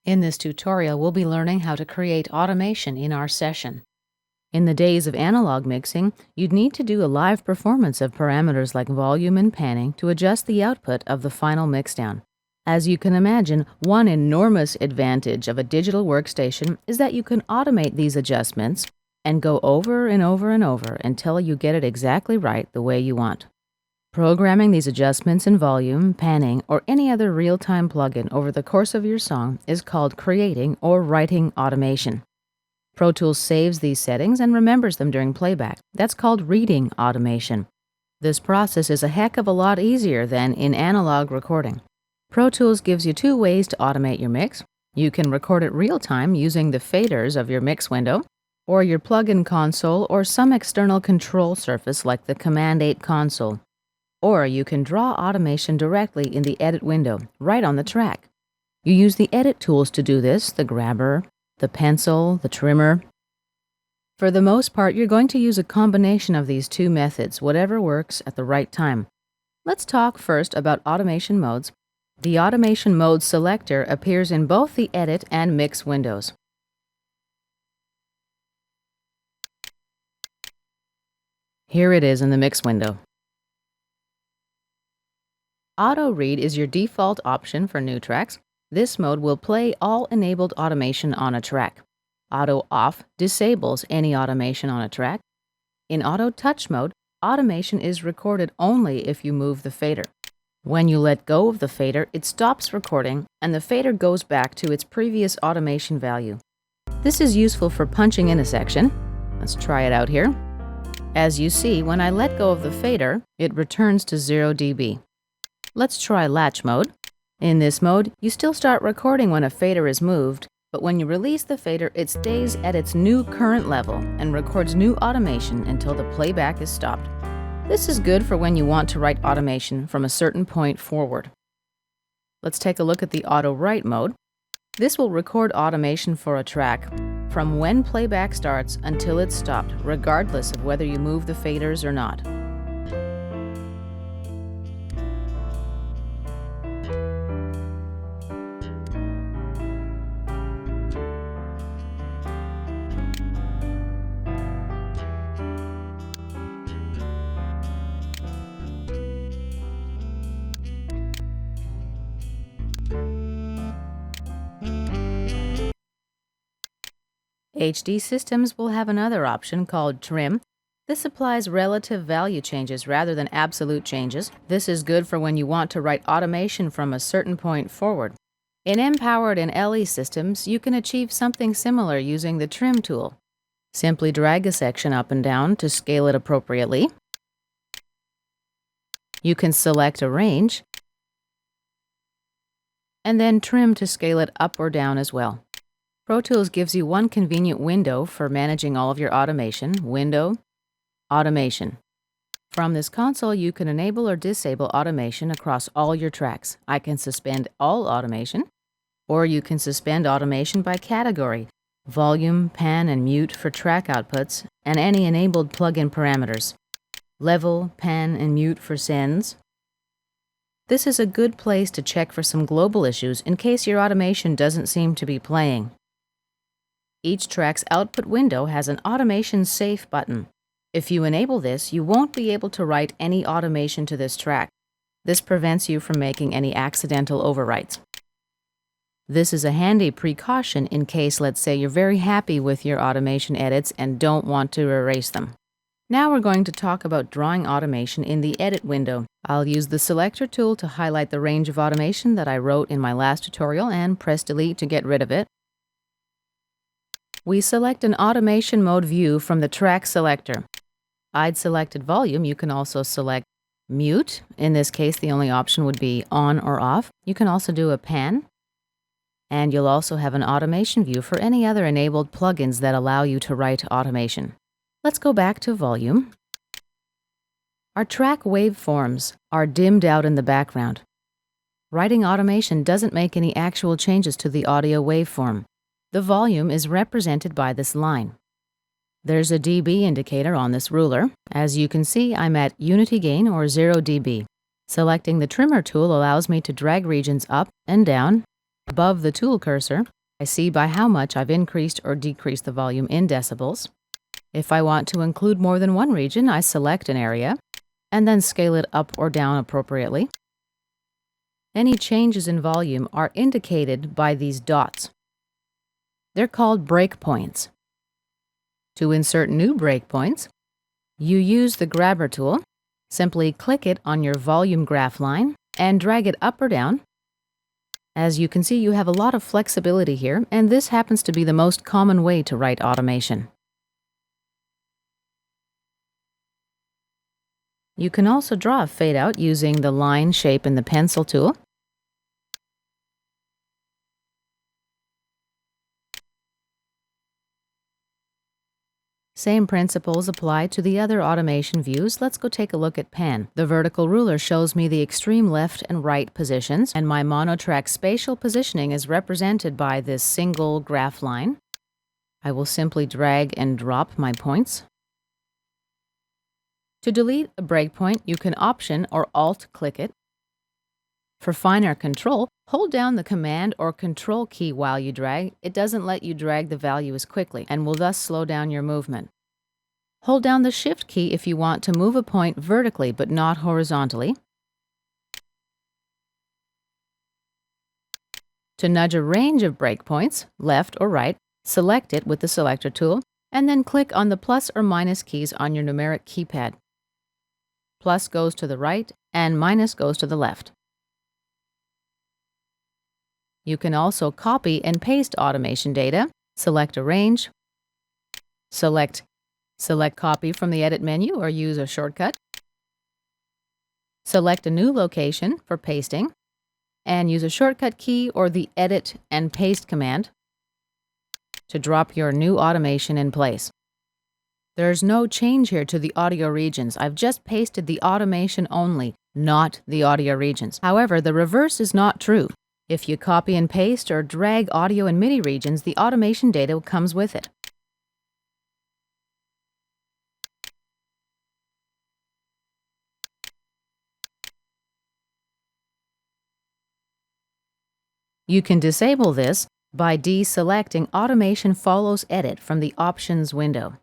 In this tutorial, we'll be learning how to create automation in our session. In the days of analog mixing, you'd need to do a live performance of parameters like volume and panning to adjust the output of the final mixdown. As you can imagine, one enormous advantage of a digital workstation is that you can automate these adjustments and go over and over and over until you get it exactly right the way you want. Programming these adjustments in volume, panning, or any other real-time plugin over the course of your song is called creating or writing automation. Pro Tools saves these settings and remembers them during playback. That's called reading automation. This process is a heck of a lot easier than in analog recording. Pro Tools gives you two ways to automate your mix. You can record it real-time using the faders of your mix window, or your plugin console, or some external control surface like the Command 8 console. Or you can draw automation directly in the Edit window, right on the track. You use the Edit tools to do this, the grabber, the pencil, the trimmer. For the most part, you're going to use a combination of these two methods, whatever works at the right time. Let's talk first about automation modes. The automation mode selector appears in both the Edit and Mix windows. Here it is in the Mix window. Auto Read is your default option for new tracks. This mode will play all enabled automation on a track. Auto Off disables any automation on a track. In Auto Touch mode, automation is recorded only if you move the fader. When you let go of the fader, it stops recording and the fader goes back to its previous automation value. This is useful for punching in a section. Let's try it out here. As you see, when I let go of the fader, it returns to 0 dB. Let's try Latch Mode. In this mode, you still start recording when a fader is moved, but when you release the fader, it stays at its new current level and records new automation until the playback is stopped. This is good for when you want to write automation from a certain point forward. Let's take a look at the Auto Write mode. This will record automation for a track from when playback starts until it's stopped, regardless of whether you move the faders or not. HD systems will have another option called Trim. This applies relative value changes rather than absolute changes. This is good for when you want to write automation from a certain point forward. In M-powered and LE systems, you can achieve something similar using the Trim tool. Simply drag a section up and down to scale it appropriately. You can select a range, and then trim to scale it up or down as well. Pro Tools gives you one convenient window for managing all of your automation. Window, Automation. From this console, you can enable or disable automation across all your tracks. I can suspend all automation, or you can suspend automation by category, volume, pan, and mute for track outputs, and any enabled plugin parameters. Level, pan, and mute for sends. This is a good place to check for some global issues in case your automation doesn't seem to be playing. Each track's output window has an Automation Safe button. If you enable this, you won't be able to write any automation to this track. This prevents you from making any accidental overwrites. This is a handy precaution in case, let's say, you're very happy with your automation edits and don't want to erase them. Now we're going to talk about drawing automation in the Edit window. I'll use the Selector tool to highlight the range of automation that I wrote in my last tutorial and press Delete to get rid of it. We select an automation mode view from the track selector. I'd selected volume. You can also select mute. In this case, the only option would be on or off. You can also do a pan. And you'll also have an automation view for any other enabled plugins that allow you to write automation. Let's go back to volume. Our track waveforms are dimmed out in the background. Writing automation doesn't make any actual changes to the audio waveform. The volume is represented by this line. There's a dB indicator on this ruler. As you can see, I'm at unity gain or 0 dB. Selecting the trimmer tool allows me to drag regions up and down above the tool cursor I see by how much I've increased or decreased the volume in decibels. If I want to include more than one region, I select an area and then scale it up or down appropriately. Any changes in volume are indicated by these dots. They're called breakpoints. To insert new breakpoints, you use the grabber tool. Simply click it on your volume graph line and drag it up or down. As you can see, you have a lot of flexibility here, and this happens to be the most common way to write automation. You can also draw a fade out using the line, shape, and the pencil tool. Same principles apply to the other automation views. Let's go take a look at pan. The vertical ruler shows me the extreme left and right positions, and my monotrack spatial positioning is represented by this single graph line. I will simply drag and drop my points. To delete a breakpoint, you can Option or Alt-click it. For finer control, hold down the Command or Control key while you drag. It doesn't let you drag the value as quickly and will thus slow down your movement. Hold down the Shift key if you want to move a point vertically but not horizontally. To nudge a range of breakpoints, left or right, select it with the Selector tool and then click on the plus or minus keys on your numeric keypad. Plus goes to the right and minus goes to the left. You can also copy and paste automation data. Select a range, select copy from the edit menu or use a shortcut. Select a new location for pasting and use a shortcut key or the edit and paste command to drop your new automation in place. There's no change here to the audio regions. I've just pasted the automation only, not the audio regions. However, the reverse is not true. If you copy and paste or drag audio and MIDI regions, the automation data comes with it. You can disable this by deselecting Automation Follows Edit from the Options window.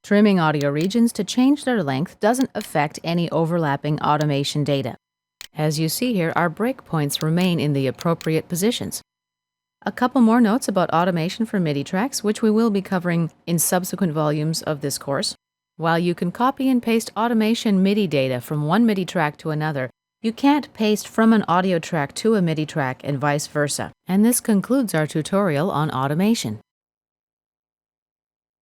Trimming audio regions to change their length doesn't affect any overlapping automation data. As you see here, our breakpoints remain in the appropriate positions. A couple more notes about automation for MIDI tracks, which we will be covering in subsequent volumes of this course. While you can copy and paste automation MIDI data from one MIDI track to another, you can't paste from an audio track to a MIDI track and vice versa. And this concludes our tutorial on automation.